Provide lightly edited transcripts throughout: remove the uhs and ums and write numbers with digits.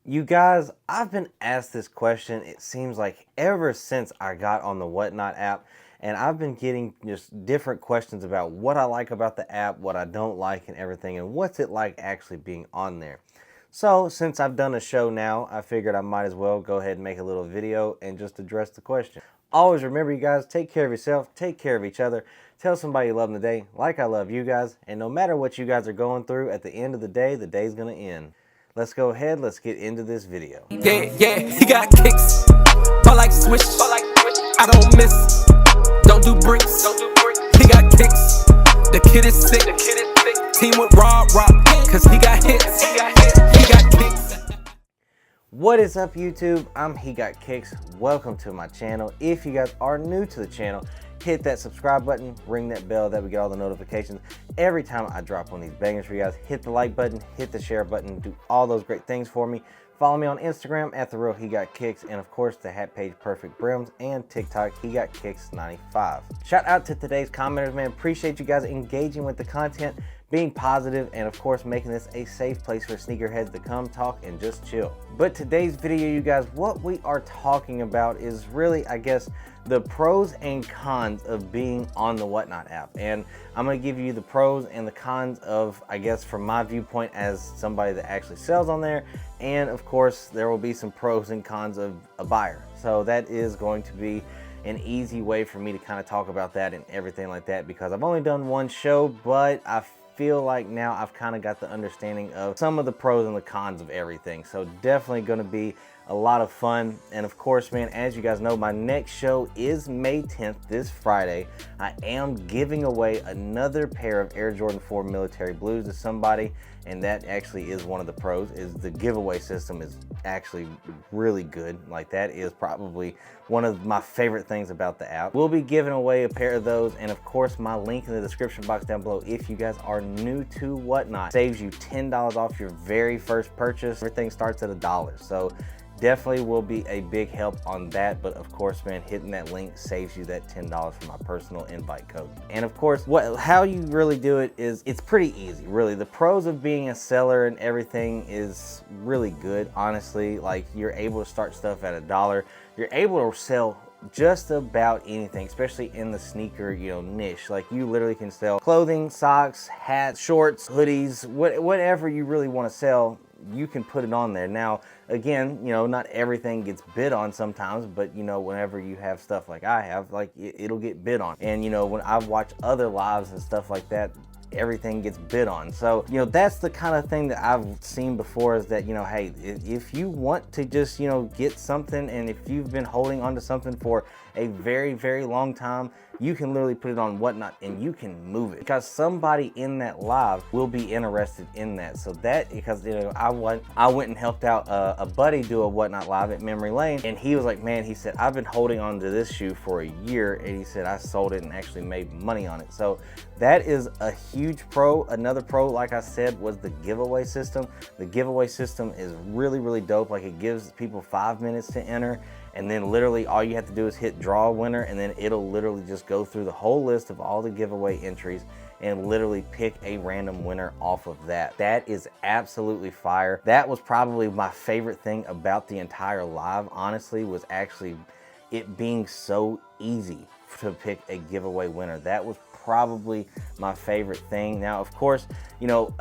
You guys, I've been asked this question, it seems like ever since I got on the Whatnot app, and I've been getting just different questions about what I like about the app, what I don't like and everything, and what's it like actually being on there. So since I've done a show now, I figured I might as well go ahead and make a little video and just address the question. Always remember, you guys, take care of yourself, take care of each other, tell somebody you love them today, like I love you guys, and no matter what you guys are going through, at the end of the day's gonna end. Let's go ahead, let's get into this video. Yeah, he got kicks. Ball like swish. I don't miss. Don't do bricks. He got kicks. The kid is sick. Team with raw rock. Cause he got hits. He got kicks. What is up, YouTube? I'm He Got Kicks. Welcome to my channel. If you guys are new to the channel, hit that subscribe button, ring that bell, that we get all the notifications every time I drop one of these bangers for you guys. Hit the like button, hit the share button, do all those great things for me. Follow me on Instagram at therealhegotkickz, and of course the hat page Perfectbrimz, and TikTok HeGotKicks95. Shout out to today's commenters, man. Appreciate you guys engaging with the content, being positive, and of course making this a safe place for sneakerheads to come talk and just chill. But today's video, you guys, what we are talking about is really, I guess, the pros and cons of being on the Whatnot app. And I'm going to give you the pros and the cons of, I guess, from my viewpoint as somebody that actually sells on there. And of course, there will be some pros and cons of a buyer. So that is going to be an easy way for me to kind of talk about that and everything like that, because I've only done one show, but I feel like now I've kind of got the understanding of some of the pros and the cons of everything. So definitely going to be a lot of fun. And of course, man, as you guys know, my next show is May 10th, this Friday. I am giving away another pair of Air Jordan 4 Military Blues to somebody, and that actually is one of the pros. Is the giveaway system is actually really good. Like, that is probably one of my favorite things about the app. We'll be giving away a pair of those, and of course my link in the description box down below, if you guys are new to Whatnot, saves you $10 off your very first purchase. Everything starts at $1, so definitely will be a big help on that. But of course, man, hitting that link saves you that $10 for my personal invite code. And of course, how you really do it is, it's pretty easy, really. The pros of being a seller and everything is really good, honestly. Like, you're able to start stuff at $1. You're able to sell just about anything, especially in the sneaker, niche. Like, you literally can sell clothing, socks, hats, shorts, hoodies, whatever you really want to sell, you can put it on there. Now, again, not everything gets bid on sometimes, but whenever you have stuff like I have, like, it'll get bid on. And when I've watched other lives and stuff like that, everything gets bid on. So that's the kind of thing that I've seen before, is that hey, if you want to just get something, and if you've been holding on to something for a very, very long time, you can literally put it on Whatnot and you can move it, because somebody in that live will be interested in that. So that, because I went and helped out a buddy do a Whatnot live at Memory Lane, and he was like, man, he said, I've been holding on to this shoe for a year, and he said I sold it and actually made money on it. So that is a huge pro. Another pro, like I said, was the giveaway system. The giveaway system is really, really dope. Like, it gives people 5 minutes to enter, and then literally all you have to do is hit draw a winner, and then it'll literally just go through the whole list of all the giveaway entries and literally pick a random winner off of that. That is absolutely fire. That was probably my favorite thing about the entire live, honestly, was actually it being so easy to pick a giveaway winner. That was probably my favorite thing. Now, of course,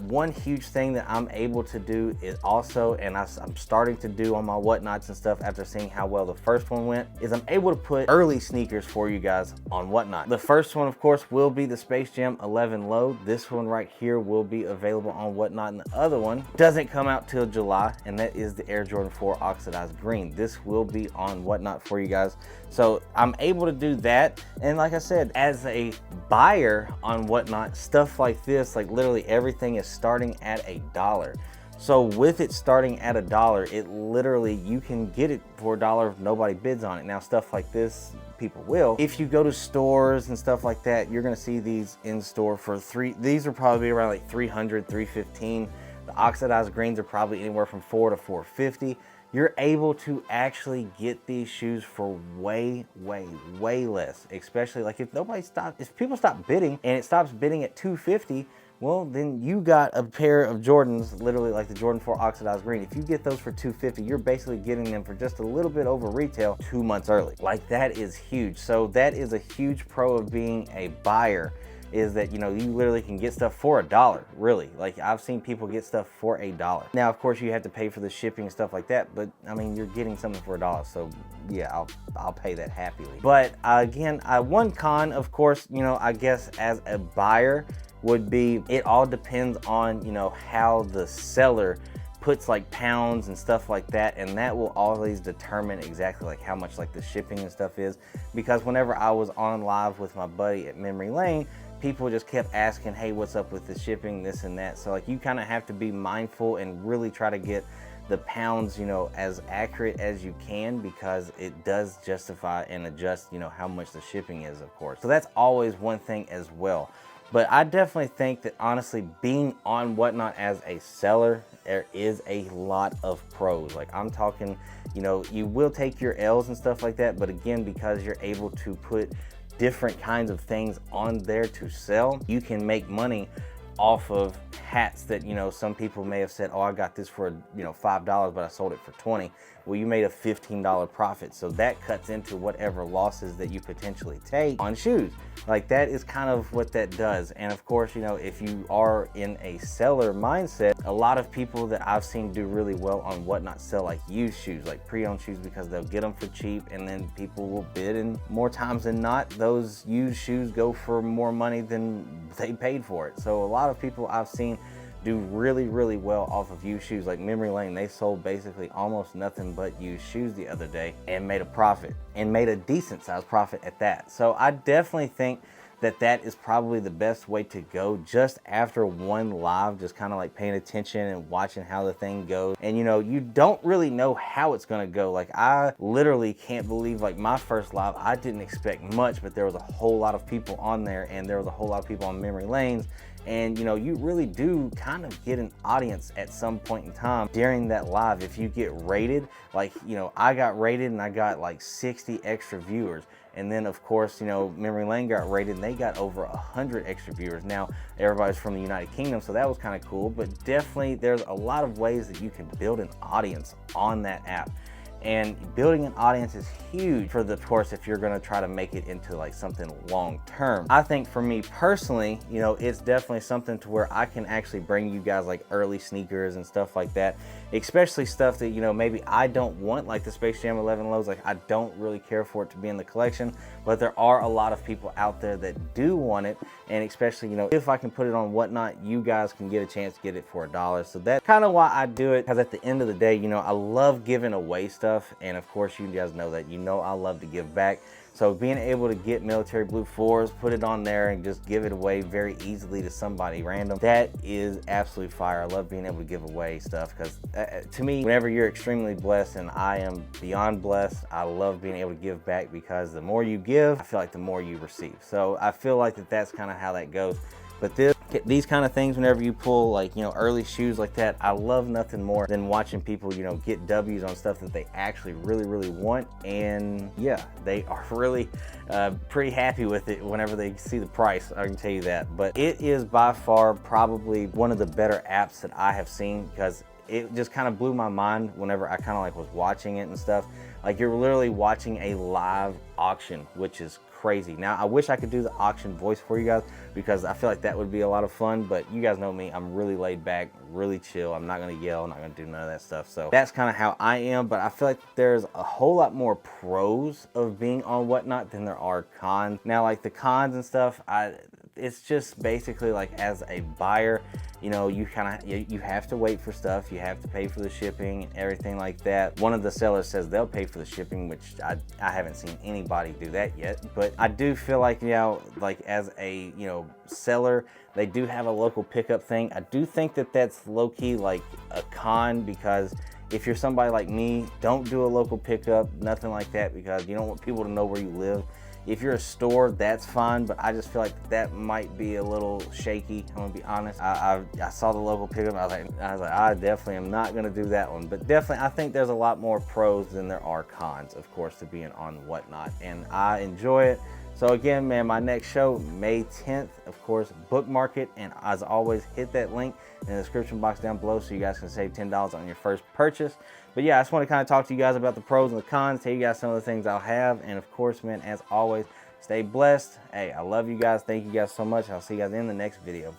one huge thing that I'm able to do is also, and I'm starting to do on my Whatnots and stuff after seeing how well the first one went, is I'm able to put early sneakers for you guys on Whatnot. The first one, of course, will be the Space Jam 11 Low. This one right here will be available on Whatnot, and the other one doesn't come out till July, and that is the Air Jordan 4 Oxidized Green. This will be on Whatnot for you guys. So I'm able to do that. And like I said, as a buyer on Whatnot, stuff like this, like literally everything is starting at $1. So with it starting at $1, it literally, you can get it for $1 if nobody bids on it. Now, stuff like this, people will. If you go to stores and stuff like that, you're gonna see these in store for these are probably around like $300, $315. The oxidized greens are probably anywhere from $4 to $450. You're able to actually get these shoes for way, way, way less. Especially like if people stop bidding and it stops bidding at $250, well, then you got a pair of Jordans, literally like the Jordan 4 oxidized green. If you get those for $250, you're basically getting them for just a little bit over retail 2 months early. Like, that is huge. So that is a huge pro of being a buyer, is that, you know, you literally can get stuff for $1, really. Like, I've seen people get stuff for $1. Now, of course, you have to pay for the shipping and stuff like that, but I mean, you're getting something for $1, so yeah, I'll pay that happily. But again, one con, of course, you know, I guess as a buyer would be, it all depends on, you know, how the seller puts like pounds and stuff like that, and that will always determine exactly like how much like the shipping and stuff is. Because whenever I was on live with my buddy at Memory Lane, people just kept asking, hey, what's up with the shipping, this and that. So like, you kind of have to be mindful and really try to get the pounds, you know, as accurate as you can, because it does justify and adjust, you know, how much the shipping is, of course. So that's always one thing as well. But I definitely think that, honestly, being on Whatnot as a seller, there is a lot of pros. Like, I'm talking, you know, you will take your L's and stuff like that, but again, because you're able to put different kinds of things on there to sell, you can make money off of hats that, you know, some people may have said, oh, I got this for, you know, $5, but I sold it for 20. Well, you made a $15 profit. So that cuts into whatever losses that you potentially take on shoes. Like, that is kind of what that does. And of course, you know, if you are in a seller mindset, a lot of people that I've seen do really well on Whatnot sell like used shoes, like pre-owned shoes, because they'll get them for cheap and then people will bid, and more times than not, those used shoes go for more money than they paid for it. So a lot of people I've seen do really, really well off of used shoes. Like Memory Lane, they sold basically almost nothing but used shoes the other day and made a profit, and made a decent sized profit at that. So I definitely think that that is probably the best way to go, just after one live, just kind of like paying attention and watching how the thing goes. And you know, you don't really know how it's gonna go. Like, I literally can't believe, like, my first live, I didn't expect much, but there was a whole lot of people on there, and there was a whole lot of people on Memory Lanes. And you know, you really do kind of get an audience at some point in time during that live. If you get rated, like, you know, I got rated and I got like 60 extra viewers. And then of course, you know, Memory Lane got rated and they got over 100 extra viewers. Now, everybody's from the United Kingdom, so that was kind of cool. But definitely there's a lot of ways that you can build an audience on that app. And building an audience is huge for the course if you're gonna try to make it into like something long term. I think for me personally, you know, it's definitely something to where I can actually bring you guys like early sneakers and stuff like that, especially stuff that, you know, maybe I don't want, like the Space Jam 11 lows. Like, I don't really care for it to be in the collection, but there are a lot of people out there that do want it. And especially, you know, if I can put it on Whatnot, you guys can get a chance to get it for $1. So that's kind of why I do it, because at the end of the day, you know, I love giving away stuff. And of course, you guys know that, you know, I love to give back. So being able to get military blue 4s, put it on there and just give it away very easily to somebody random, that is absolutely fire. I love being able to give away stuff, because to me, whenever you're extremely blessed, and I am beyond blessed, I love being able to give back, because the more you give, I feel like the more you receive. So I feel like that's kind of how that goes. But these kind of things, whenever you pull like, you know, early shoes like that, I love nothing more than watching people, you know, get W's on stuff that they actually really, really want. And yeah, they are really pretty happy with it whenever they see the price, I can tell you that. But it is by far probably one of the better apps that I have seen, because it just kind of blew my mind whenever I kind of like was watching it and stuff. Like, you're literally watching a live auction, which is crazy. Now, I wish I could do the auction voice for you guys, because I feel like that would be a lot of fun, but you guys know me, I'm really laid back, really chill. I'm not gonna yell, I'm not gonna do none of that stuff. So that's kind of how I am. But I feel like there's a whole lot more pros of being on Whatnot than there are cons. Now, like the cons and stuff, it's just basically like, as a buyer, you know, you have to wait for stuff, you have to pay for the shipping and everything like that. One of the sellers says they'll pay for the shipping, which I haven't seen anybody do that yet. But I do feel like, you know, like as a, you know, seller, they do have a local pickup thing. I do think that that's low-key like a con, because if you're somebody like me, don't do a local pickup, nothing like that, because you don't want people to know where you live. If you're a store, that's fine, but I just feel like that might be a little shaky. I'm gonna be honest. I saw the local pickup, I was like, I definitely am not gonna do that one. But definitely, I think there's a lot more pros than there are cons, of course, to being on Whatnot, and I enjoy it. So again, man, my next show, May 10th, of course, bookmark it. And as always, hit that link in the description box down below so you guys can save $10 on your first purchase. But yeah, I just want to kind of talk to you guys about the pros and the cons, tell you guys some of the things I'll have. And of course, man, as always, stay blessed. Hey, I love you guys. Thank you guys so much. I'll see you guys in the next video.